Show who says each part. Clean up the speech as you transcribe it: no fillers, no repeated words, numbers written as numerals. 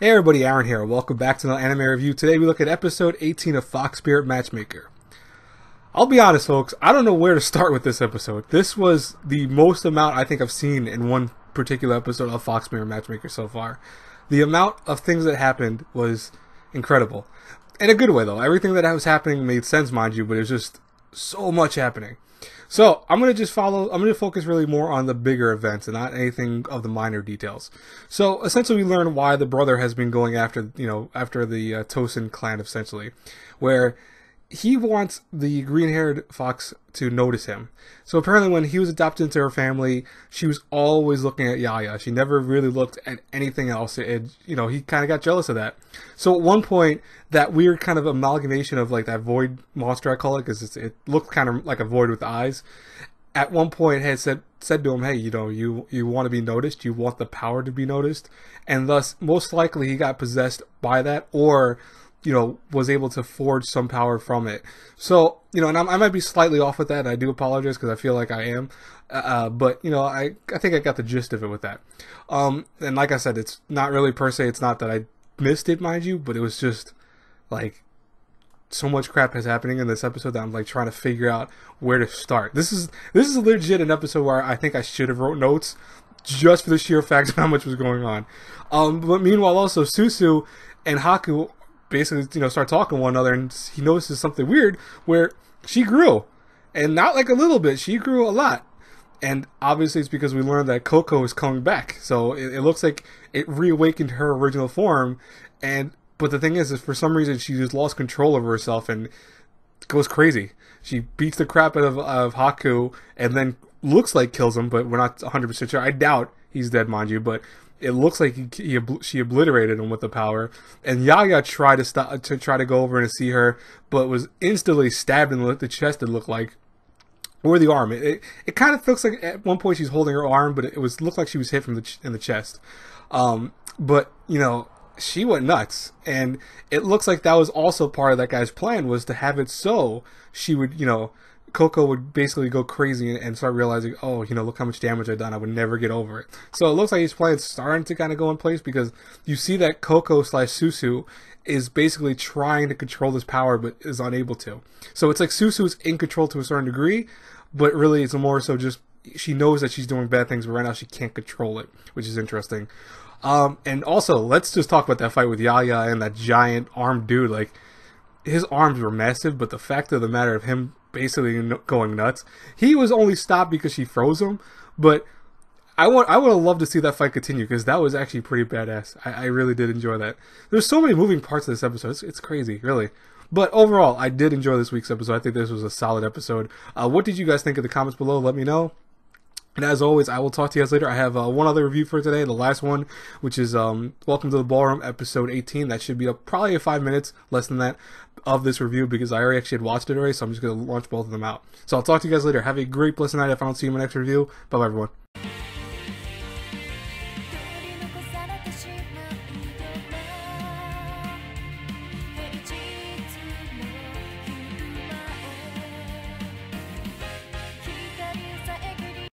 Speaker 1: Hey everybody, Aaron here. Welcome back to another anime review. Today we look at episode 18 of Fox Spirit Matchmaker. I'll be honest, folks, I don't know where to start with this episode. This was the most amount I think I've seen in one particular episode of Fox Spirit Matchmaker so far. The amount of things that happened was incredible. In a good way, though. Everything that was happening made sense, mind you, but it was just so much happening. So, I'm going to focus really more on the bigger events and not anything of the minor details. So, essentially we learn why the brother has been going after, after the Tosin clan, essentially. Where he wants the green-haired fox to notice him. So apparently when he was adopted into her family, she was always looking at Yaya. She never really looked at anything else. He kind of got jealous of that. So at one point, that weird kind of amalgamation of like that void monster, I call it, because it looked kind of like a void with eyes. At one point had said to him, hey, you want to be noticed, you want the power to be noticed, and thus most likely he got possessed by that, or was able to forge some power from it. So, and I might be slightly off with that, and I do apologize because I feel like I am. But, I think I got the gist of it with that. And like I said, it's not really per se, it's not that I missed it, mind you, but it was just, like, so much crap is happening in this episode that I'm, like, trying to figure out where to start. This is legit an episode where I think I should have wrote notes just for the sheer fact of how much was going on. But meanwhile, also, Susu and Haku basically, start talking to one another, and he notices something weird where she grew, and not like a little bit, she grew a lot. And obviously it's because we learned that Koko is coming back, so it looks like it reawakened her original form. But the thing is for some reason she just lost control over herself and goes crazy. She beats the crap out of Haku, and then looks like kills him, but we're not 100% sure. I doubt he's dead, mind you, but it looks like she obliterated him with the power. And Yaya tried to go over and see her, but was instantly stabbed in the chest, it looked like, or the arm. It kind of looks like at one point she's holding her arm, but it looked like she was hit in the chest. But she went nuts, and it looks like that was also part of that guy's plan, was to have it so she would, Koko would basically go crazy and start realizing, oh, look how much damage I've done. I would never get over it. So it looks like his plan's starting to kind of go in place, because you see that Koko/Susu is basically trying to control this power but is unable to. So it's like Susu's in control to a certain degree, but really it's more so just she knows that she's doing bad things, but right now she can't control it, which is interesting. And also, let's just talk about that fight with Yaya and that giant armed dude. Like, his arms were massive, but the fact of the matter of him basically going nuts, he was only stopped because she froze him. But I would have loved to see that fight continue, because that was actually pretty badass. I really did enjoy that. There's so many moving parts of this episode. It's crazy, really. But overall, I did enjoy this week's episode. I think this was a solid episode. What did you guys think in the comments below? Let me know. And as always, I will talk to you guys later. I have one other review for today, the last one, which is Welcome to the Ballroom, episode 18. That should be up probably 5 minutes, less than that, of this review, because I already actually had watched it already, so I'm just going to launch both of them out. So I'll talk to you guys later. Have a great, blessed night. If I don't see you in my next review, bye-bye, everyone.